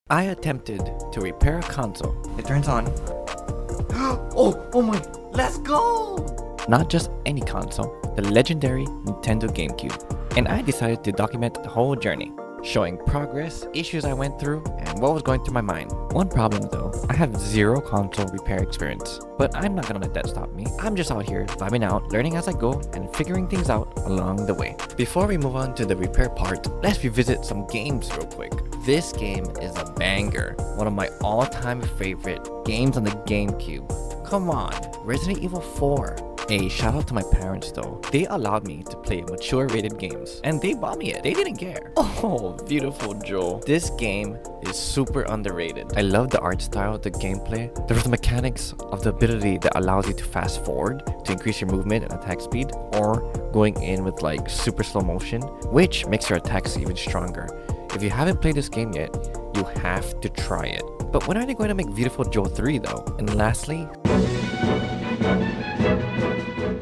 I attempted to repair a console. It turns on. Oh my, let's go! Not just any console, the legendary Nintendo GameCube. And I decided to document the whole journey, showing progress, issues I went through, and what was going through my mind. One problem though, I have zero console repair experience. But I'm not gonna let that stop me. I'm just out here vibing out, learning as I go, and figuring things out along the way. Before we move on to the repair part, let's revisit some games real quick. This game is a banger, one of my all-time favorite games on the GameCube. Come on, Resident Evil 4. A shout out to my parents though. They allowed me to play mature rated games and they bought me it. They didn't care. Oh, beautiful Joel. This game is super underrated. I love the art style, the gameplay. There's the mechanics of the ability that allows you to fast forward to increase your movement and attack speed, or going in with like super slow motion, which makes your attacks even stronger. If you haven't played this game yet, you have to try it. But when are they going to make Beautiful Joe 3 though? And lastly,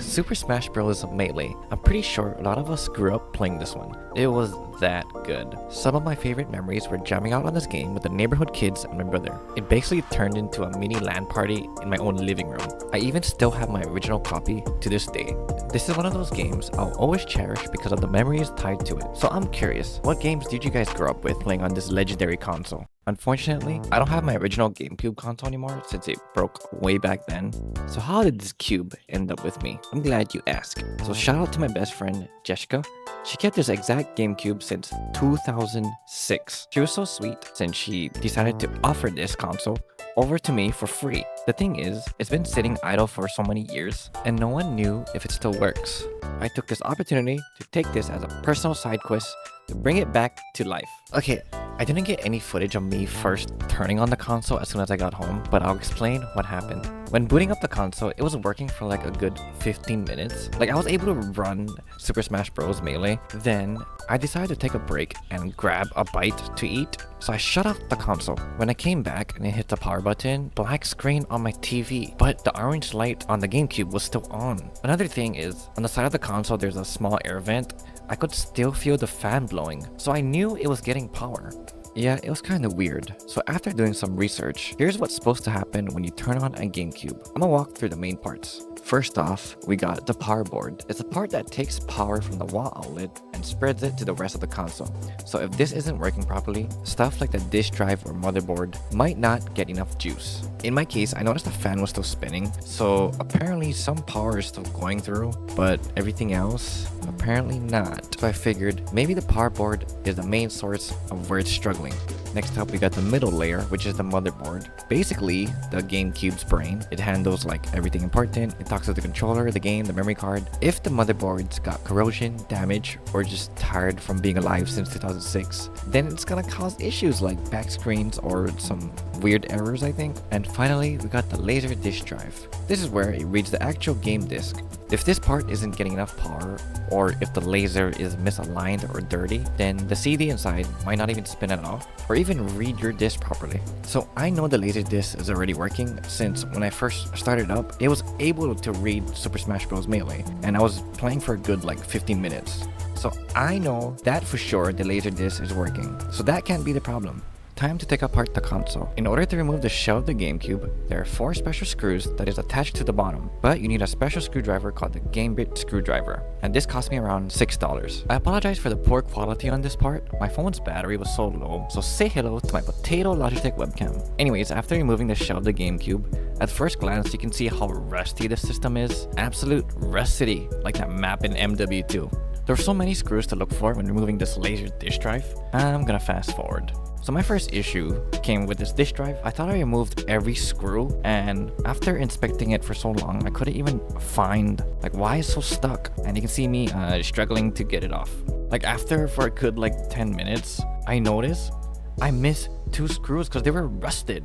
Super Smash Bros. Melee. I'm pretty sure a lot of us grew up playing this one. It was that good. Some of my favorite memories were jamming out on this game with the neighborhood kids and my brother. It basically turned into a mini LAN party in my own living room. I even still have my original copy to this day. This is one of those games I'll always cherish because of the memories tied to it. So I'm curious, what games did you guys grow up with playing on this legendary console? Unfortunately, I don't have my original GameCube console anymore since it broke way back then. So how did this cube end up with me? I'm glad you asked. So shout out to my best friend, Jessica. She kept this exact GameCube since 2006. She was so sweet since she decided to offer this console over to me for free. The thing is, it's been sitting idle for so many years and no one knew if it still works. I took this opportunity to take this as a personal side quest to bring it back to life. Okay, I didn't get any footage of me first turning on the console as soon as I got home, but I'll explain what happened. When booting up the console, it was working for like a good 15 minutes. Like I was able to run Super Smash Bros. Melee. Then I decided to take a break and grab a bite to eat. So I shut off the console. When I came back and I hit the power button, black screen on my TV, but the orange light on the GameCube was still on. Another thing is, on the side of the console there's a small air vent. I could still feel the fan blowing, so I knew it was getting power. Yeah, it was kind of weird. So after doing some research, here's what's supposed to happen when you turn on a GameCube. I'm gonna walk through the main parts. First off, we got the power board. It's a part that takes power from the wall outlet and spreads it to the rest of the console. So if this isn't working properly, stuff like the disk drive or motherboard might not get enough juice. In my case, I noticed the fan was still spinning, so apparently some power is still going through, but everything else, apparently not. So I figured maybe the power board is the main source of where it's struggling. Next up, we got the middle layer, which is the motherboard. Basically, the GameCube's brain. It handles like everything important. It talks to the controller, the game, the memory card. If the motherboard's got corrosion, damage, or just tired from being alive since 2006, then it's gonna cause issues like back screens or some weird errors, I think. And finally, we got the laser disk drive. This is where it reads the actual game disc. If this part isn't getting enough power, or if the laser is misaligned or dirty, then the CD inside might not even spin at all, or even read your disc properly. So I know the laser disc is already working since when I first started up, it was able to read Super Smash Bros. Melee, and I was playing for a good like 15 minutes. So I know that for sure the laser disc is working, so that can't be the problem. Time to take apart the console. In order to remove the shell of the GameCube, there are 4 special screws that is attached to the bottom, but you need a special screwdriver called the Gamebit screwdriver, and this cost me around $6. I apologize for the poor quality on this part. My phone's battery was so low, so say hello to my potato Logitech webcam. Anyways, after removing the shell of the GameCube, at first glance you can see how rusty the system is. Absolute rusty, like that map in MW2. There are so many screws to look for when removing this laser disk drive. I'm gonna fast forward. So my first issue came with this disk drive. I thought I removed every screw, and after inspecting it for so long, I couldn't even find like why it's so stuck. And you can see me struggling to get it off. Like after for a good like 10 minutes, I noticed I missed 2 screws because they were rusted.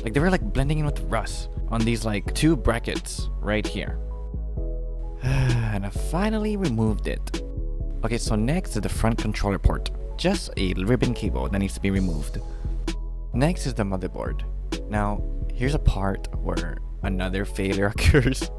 Like they were like blending in with rust on these like 2 brackets right here. And I finally removed it. Okay, so next is the front controller port. Just a ribbon cable that needs to be removed. Next is the motherboard. Now, here's a part where another failure occurs.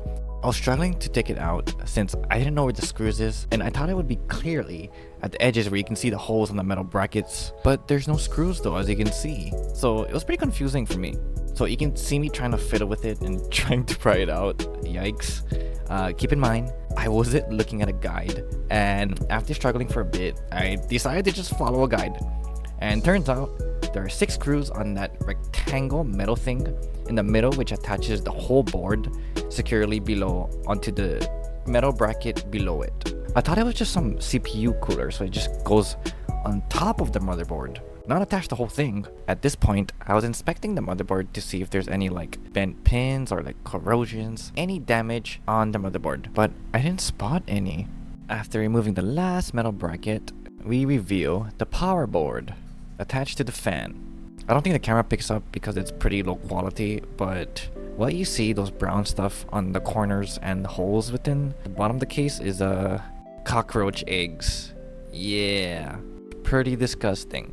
I was struggling to take it out since I didn't know where the screws is, and I thought it would be clearly at the edges where you can see the holes in the metal brackets, but there's no screws though, as you can see. So it was pretty confusing for me. So you can see me trying to fiddle with it and trying to pry it out. Yikes. Keep in mind, I wasn't looking at a guide, and after struggling for a bit, I decided to just follow a guide. And turns out there are 6 screws on that rectangle metal thing in the middle, which attaches the whole board securely below onto the metal bracket below it. I thought it was just some CPU cooler, so it just goes on top of the motherboard, not attach the whole thing. At this point, I was inspecting the motherboard to see if there's any like bent pins or like corrosions, any damage on the motherboard, but I didn't spot any. After removing the last metal bracket, we reveal the power board attached to the fan. I don't think the camera picks up because it's pretty low quality, but what you see, those brown stuff on the corners and the holes within the bottom of the case, is cockroach eggs. Yeah, pretty disgusting.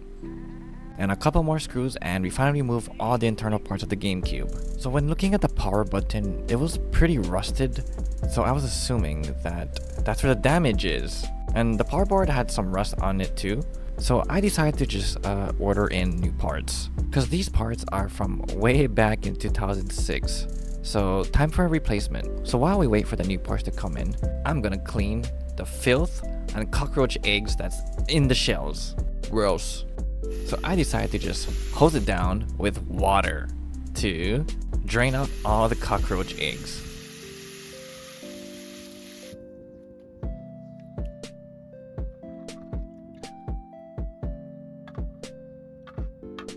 And a couple more screws and we finally remove all the internal parts of the GameCube. So when looking at the power button, it was pretty rusted, so I was assuming that that's where the damage is. And the power board had some rust on it too, so I decided to just order in new parts, because these parts are from way back in 2006. So time for a replacement. So while we wait for the new parts to come in, I'm gonna clean the filth and cockroach eggs that's in the shells. Gross. So I decided to just hose it down with water to drain out all the cockroach eggs.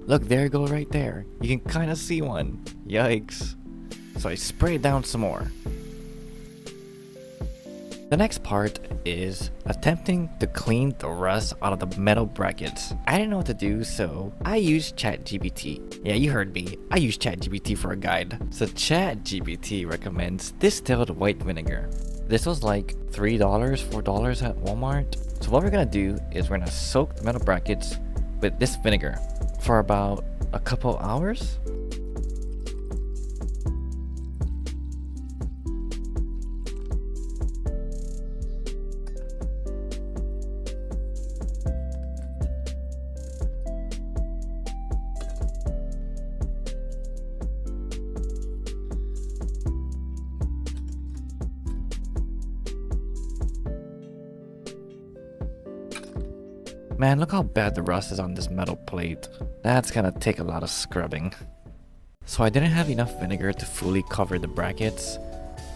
Look, there you go right there. You can kind of see one. Yikes. So I sprayed down some more. The next part is attempting to clean the rust out of the metal brackets. I didn't know what to do, so I used ChatGPT. Yeah, you heard me. I used ChatGPT for a guide. So ChatGPT recommends distilled white vinegar. This was like $3, $4 at Walmart. So what we're gonna do is we're gonna soak the metal brackets with this vinegar for about a couple hours. Man, look how bad the rust is on this metal plate. That's gonna take a lot of scrubbing. So I didn't have enough vinegar to fully cover the brackets.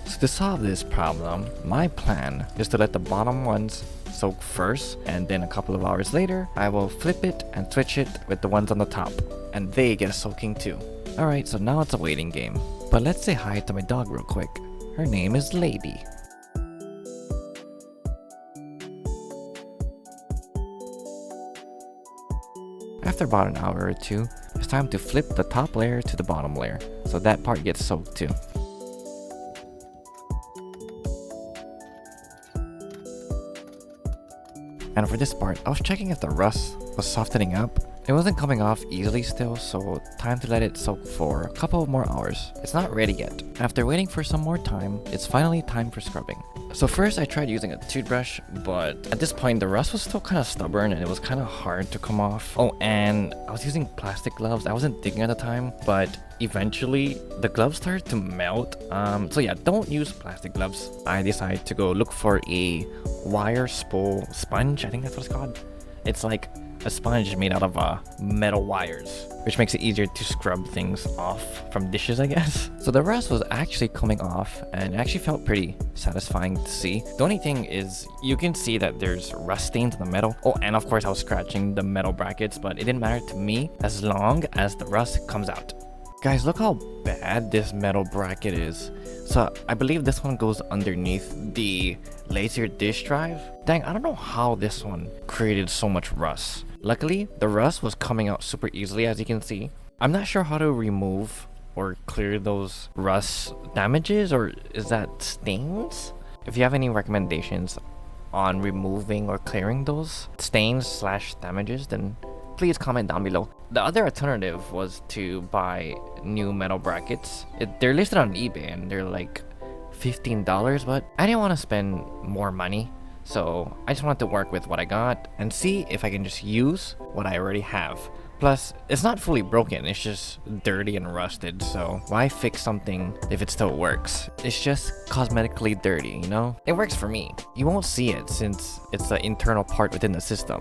So to solve this problem, my plan is to let the bottom ones soak first, and then a couple of hours later, I will flip it and switch it with the ones on the top, and they get a soaking too. Alright, so now it's a waiting game. But let's say hi to my dog real quick. Her name is Lady. After about an hour or two, it's time to flip the top layer to the bottom layer, so that part gets soaked too. And for this part, I was checking if the rust was softening up. It wasn't coming off easily still, so time to let it soak for a couple more hours. It's not ready yet. After waiting for some more time, it's finally time for scrubbing. So first I tried using a toothbrush, but at this point the rust was still kind of stubborn and it was kind of hard to come off. Oh, and I was using plastic gloves. I wasn't digging at the time, but eventually the gloves started to melt. So yeah, don't use plastic gloves. I decided to go look for a wire spool sponge. I think that's what it's called. It's like a sponge made out of metal wires, which makes it easier to scrub things off from dishes, I guess. So the rust was actually coming off and it actually felt pretty satisfying to see. The only thing is you can see that there's rust stains on the metal. Oh, and of course I was scratching the metal brackets, but it didn't matter to me as long as the rust comes out. Guys, look how bad this metal bracket is. So I believe this one goes underneath the laser disk drive. Dang, I don't know how this one created so much rust. Luckily, the rust was coming out super easily, as you can see. I'm not sure how to remove or clear those rust damages, or is that stains? If you have any recommendations on removing or clearing those stains / damages, then please comment down below. The other alternative was to buy new metal brackets. They're listed on eBay and they're like $15, but I didn't want to spend more money. So I just wanted to work with what I got and see if I can just use what I already have. Plus, it's not fully broken, it's just dirty and rusted, so why fix something if it still works? It's just cosmetically dirty, you know? It works for me. You won't see it since it's the internal part within the system.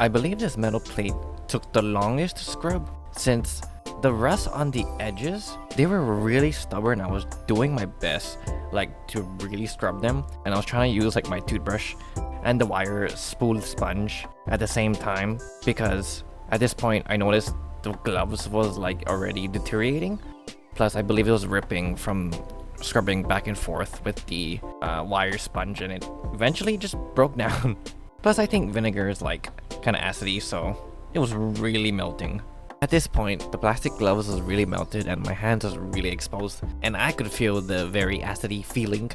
I believe this metal plate took the longest to scrub since the rust on the edges, they were really stubborn. I was doing my best like to really scrub them, and I was trying to use like my toothbrush and the wire spool sponge at the same time, because at this point I noticed the gloves was like already deteriorating. Plus I believe it was ripping from scrubbing back and forth with the wire sponge, and it eventually just broke down. Plus I think vinegar is like kind of acidy, so it was really melting. At this point, the plastic gloves was really melted and my hands was really exposed, and I could feel the very acidy feeling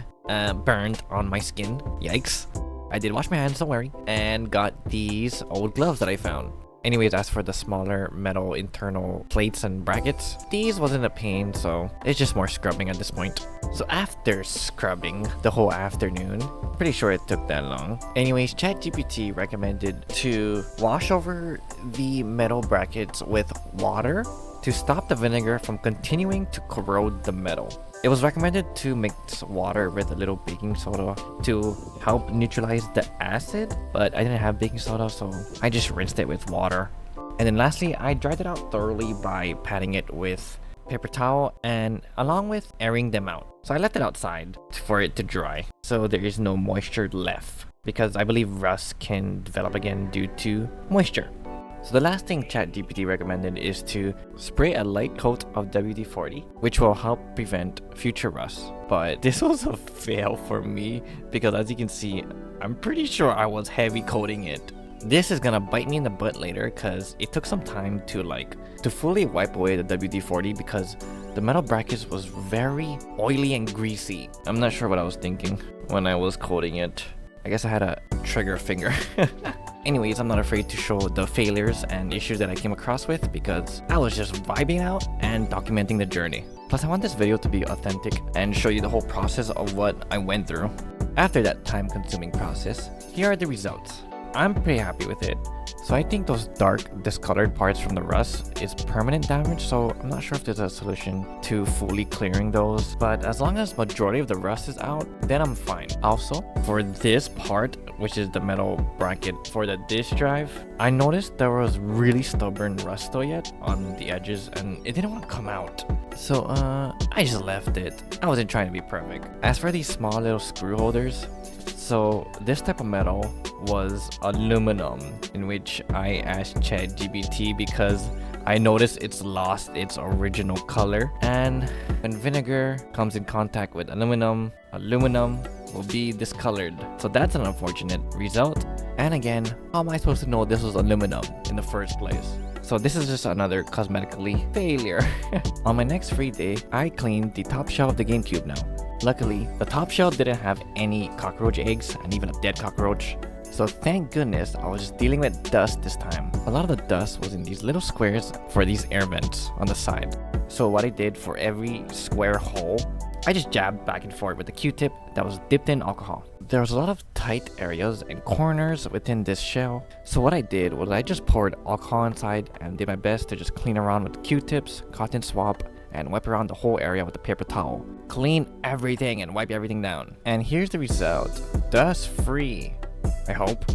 burned on my skin. Yikes. I did wash my hands, don't worry, and got these old gloves that I found. Anyways, as for the smaller metal internal plates and brackets, these wasn't a pain, so it's just more scrubbing at this point. So after scrubbing the whole afternoon, pretty sure it took that long. Anyways, ChatGPT recommended to wash over the metal brackets with water to stop the vinegar from continuing to corrode the metal. It was recommended to mix water with a little baking soda to help neutralize the acid, but I didn't have baking soda, so I just rinsed it with water. And then lastly, I dried it out thoroughly by patting it with paper towel and along with airing them out. So I left it outside for it to dry, so there is no moisture left, because I believe rust can develop again due to moisture. So the last thing ChatGPT recommended is to spray a light coat of WD-40, which will help prevent future rust. But this was a fail for me, because as you can see, I'm pretty sure I was heavy coating it. This is gonna bite me in the butt later, because it took some time to fully wipe away the WD-40, because the metal brackets was very oily and greasy. I'm not sure what I was thinking when I was coating it. I guess I had a trigger finger. Anyways, I'm not afraid to show the failures and issues that I came across with, because I was just vibing out and documenting the journey. Plus, I want this video to be authentic and show you the whole process of what I went through. After that time-consuming process, here are the results. I'm pretty happy with it. So I think those dark discolored parts from the rust is permanent damage, so I'm not sure if there's a solution to fully clearing those, but as long as majority of the rust is out, then I'm fine. Also, for this part, which is the metal bracket for the disk drive, I noticed there was really stubborn rust still yet on the edges, and it didn't want to come out. So I just left it. I wasn't trying to be perfect. As for these small little screw holders, so this type of metal was aluminum, in which I asked ChatGPT because I noticed it's lost its original color, and when vinegar comes in contact with aluminum, aluminum will be discolored. So that's an unfortunate result. And again, how am I supposed to know this was aluminum in the first place? So this is just another cosmetically failure. On my next free day, I cleaned the top shelf of the GameCube now. Luckily, the top shelf didn't have any cockroach eggs and even a dead cockroach. So thank goodness I was just dealing with dust this time. A lot of the dust was in these little squares for these air vents on the side. So what I did for every square hole, I just jabbed back and forth with a Q-tip that was dipped in alcohol. There was a lot of tight areas and corners within this shell. So what I did was I just poured alcohol inside and did my best to just clean around with Q-tips, cotton swab, and wipe around the whole area with a paper towel. Clean everything and wipe everything down. And here's the result. Dust free, I hope.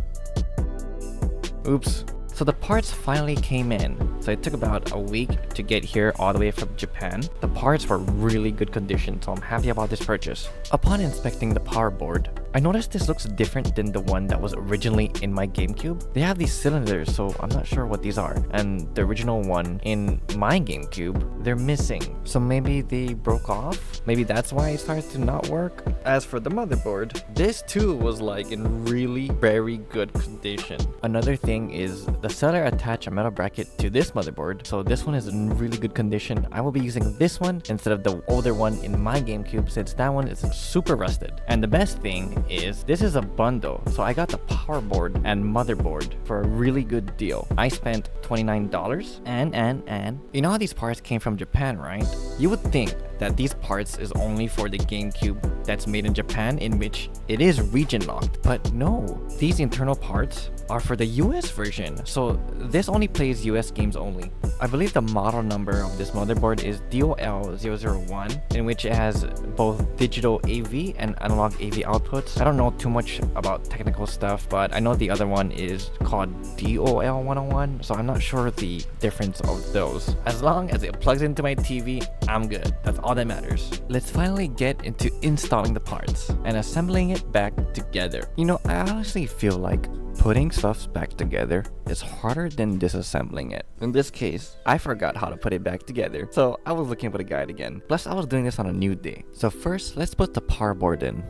Oops. So the parts finally came in. So it took about a week to get here all the way from Japan. The parts were really good condition, so I'm happy about this purchase. Upon inspecting the power board, I noticed this looks different than the one that was originally in my GameCube. They have these cylinders, so I'm not sure what these are. And the original one in my GameCube, they're missing. So maybe they broke off? Maybe that's why it started to not work? As for the motherboard, this too was like in really very good condition. Another thing is the seller attached a metal bracket to this motherboard, so this one is in really good condition. I will be using this one instead of the older one in my GameCube, since that one is super rusted. And the best thing is this is a bundle, so I got the power board and motherboard for a really good deal. I spent $29, and you know how these parts came from Japan, right? You would think that these parts is only for the GameCube that's made in Japan, in which it is region locked. But no, these internal parts are for the US version, so this only plays US games only. I believe the model number of this motherboard is DOL001, in which it has both digital AV and analog AV outputs. I don't know too much about technical stuff, but I know the other one is called DOL101, so I'm not sure the difference of those. As long as it plugs into my TV, I'm good. That's all that matters. Let's finally get into installing the parts and assembling it back together. You know, I honestly feel like putting stuff back together is harder than disassembling it. In this case, I forgot how to put it back together, so I was looking for the guide again. Plus, I was doing this on a new day. So first, let's put the power board in.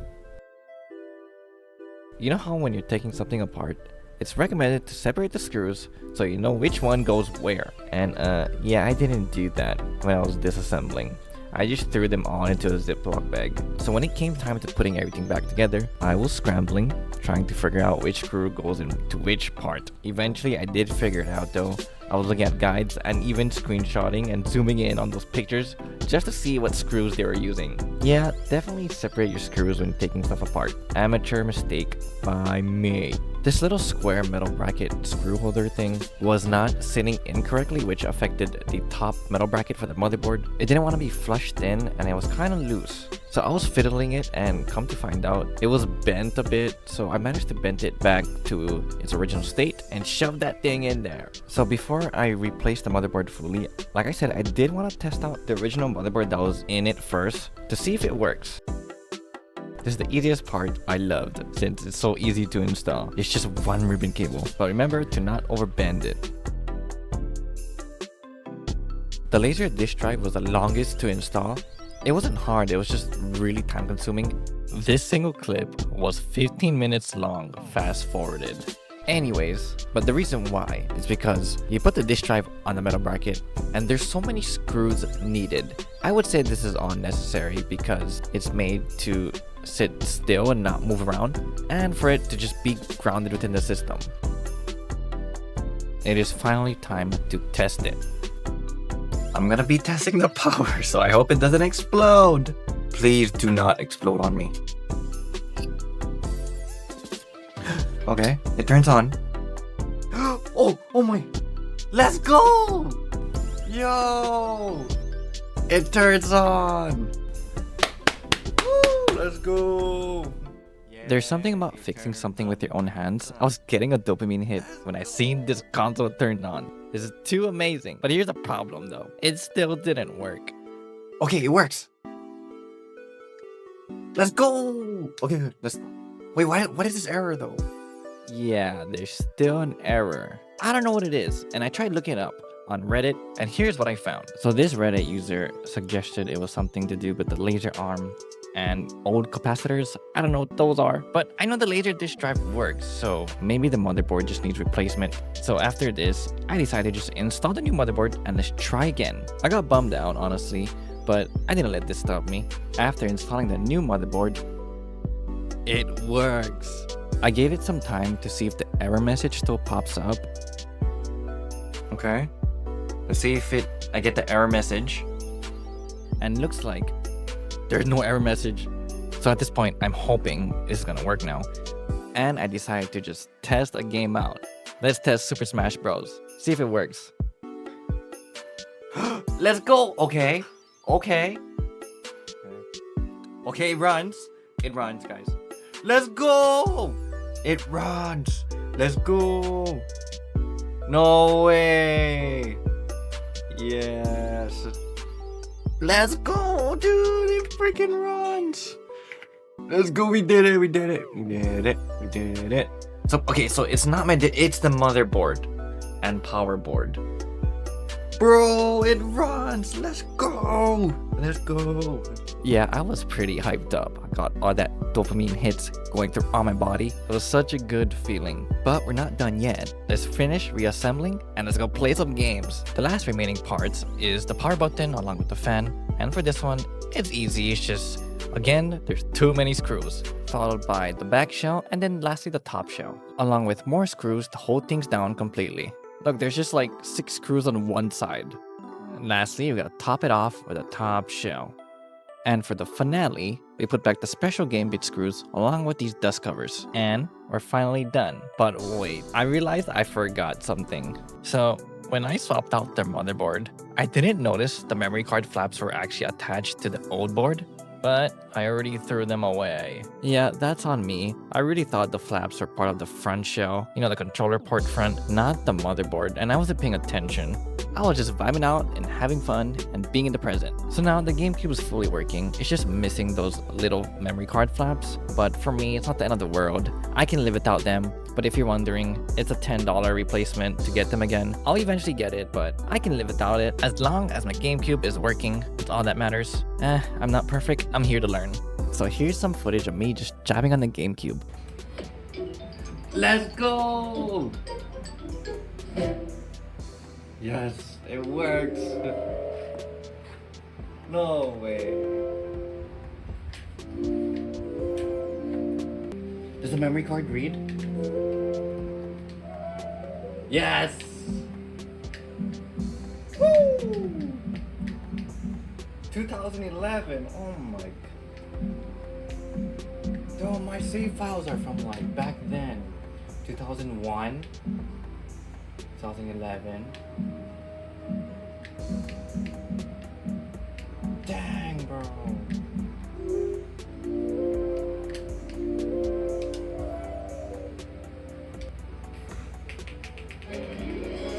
You know how when you're taking something apart, it's recommended to separate the screws so you know which one goes where. And yeah, I didn't do that when I was disassembling. I just threw them all into a Ziploc bag. So when it came time to putting everything back together, I was scrambling, trying to figure out which screw goes into which part. Eventually, I did figure it out though. I was looking at guides and even screenshotting and zooming in on those pictures just to see what screws they were using. Yeah, definitely separate your screws when taking stuff apart. Amateur mistake by me. This little square metal bracket screw holder thing was not sitting incorrectly, which affected the top metal bracket for the motherboard. It didn't want to be flushed in and it was kind of loose. So I was fiddling it and come to find out it was bent a bit, so I managed to bend it back to its original state and shove that thing in there. So before I replaced the motherboard fully, like I said, I did want to test out the original motherboard that was in it first to see if it works. This is the easiest part I loved since it's so easy to install. It's just one ribbon cable, but remember to not overbend it. The laser disk drive was the longest to install. It wasn't hard, it was just really time consuming. This single clip was 15 minutes long, fast forwarded. Anyways, but the reason why is because you put the disk drive on the metal bracket and there's so many screws needed. I would say this is unnecessary because it's made to sit still and not move around, and for it to just be grounded within the system. It is finally time to test it. I'm gonna be testing the power, so I hope it doesn't explode. Please do not explode on me. Okay, it turns on. Oh my. Let's go! Yo! It turns on! Woo, let's go! There's something about fixing something with your own hands. I was getting a dopamine hit when I seen this console turned on. This is too amazing. But here's the problem though. It still didn't work. Okay, it works. Let's go! Okay, let's... Wait, what is this error though? Yeah, there's still an error. I don't know what it is, and I tried looking it up on Reddit, and here's what I found. So this Reddit user suggested it was something to do with the laser arm and old capacitors. I don't know what those are, but I know the laser disk drive works, so maybe the motherboard just needs replacement. So after this, I decided to just install the new motherboard and let's try again. I got bummed out, honestly, but I didn't let this stop me. After installing the new motherboard, it works. I gave it some time to see if the error message still pops up. Okay. Let's see if I get the error message. And looks like there's no error message. So at this point, I'm hoping this is gonna work now. And I decided to just test a game out. Let's test Super Smash Bros. See if it works. Let's go! Okay, it runs. It runs, guys. Let's go! It runs. Let's go. No way. Yes. Let's go, dude. It freaking runs. Let's go. We did it. So, okay, so it's not it's the motherboard and power board. Bro, it runs. Let's go. Yeah, I was pretty hyped up. I got all that dopamine hits going through all my body. It was such a good feeling. But we're not done yet. Let's finish reassembling and let's go play some games. The last remaining parts is the power button along with the fan. And for this one, it's easy. It's just, again, there's too many screws. Followed by the back shell and then lastly the top shell. Along with more screws to hold things down completely. Look, there's just like 6 screws on one side. And lastly, we gotta top it off with a top shell. And for the finale, we put back the special game bit screws along with these dust covers. And we're finally done. But wait, I realized I forgot something. So when I swapped out the motherboard, I didn't notice the memory card flaps were actually attached to the old board, but I already threw them away. Yeah, that's on me. I really thought the flaps were part of the front shell, you know, the controller port front, not the motherboard, and I wasn't paying attention. I was just vibing out and having fun and being in the present. So now the GameCube is fully working. It's just missing those little memory card flaps. But for me, it's not the end of the world. I can live without them. But if you're wondering, it's a $10 replacement to get them again. I'll eventually get it, but I can live without it. As long as my GameCube is working, it's all that matters. I'm not perfect. I'm here to learn. So here's some footage of me just jabbing on the GameCube. Let's go! Yes, it works. No way. Does the memory card read? Yes! Woo! 2011. Oh my. Oh, my save files are from like back then. 2001. 2011. Dang, bro.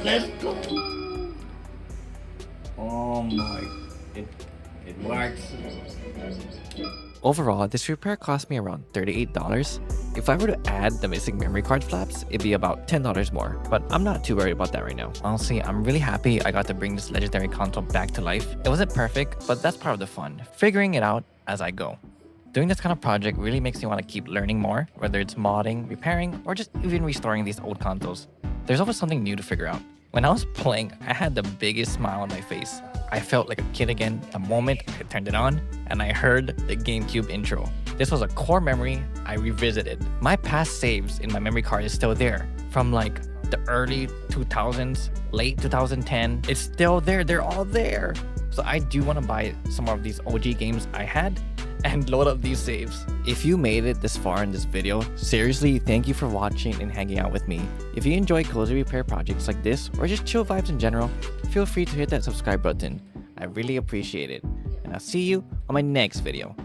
Let's go. Oh my. It works. Overall, this repair cost me around $38. If I were to add the missing memory card flaps, it'd be about $10 more, but I'm not too worried about that right now. Honestly, I'm really happy I got to bring this legendary console back to life. It wasn't perfect, but that's part of the fun, figuring it out as I go. Doing this kind of project really makes me want to keep learning more, whether it's modding, repairing, or just even restoring these old consoles. There's always something new to figure out. When I was playing, I had the biggest smile on my face. I felt like a kid again the moment I turned it on and I heard the GameCube intro. This was a core memory I revisited. My past saves in my memory card is still there. From like the early 2000s, late 2010, it's still there. They're all there. So I do want to buy some more of these OG games I had and load up these saves. If you made it this far in this video, seriously, thank you for watching and hanging out with me. If you enjoy cozy repair projects like this or just chill vibes in general, feel free to hit that subscribe button. I really appreciate it. And I'll see you on my next video.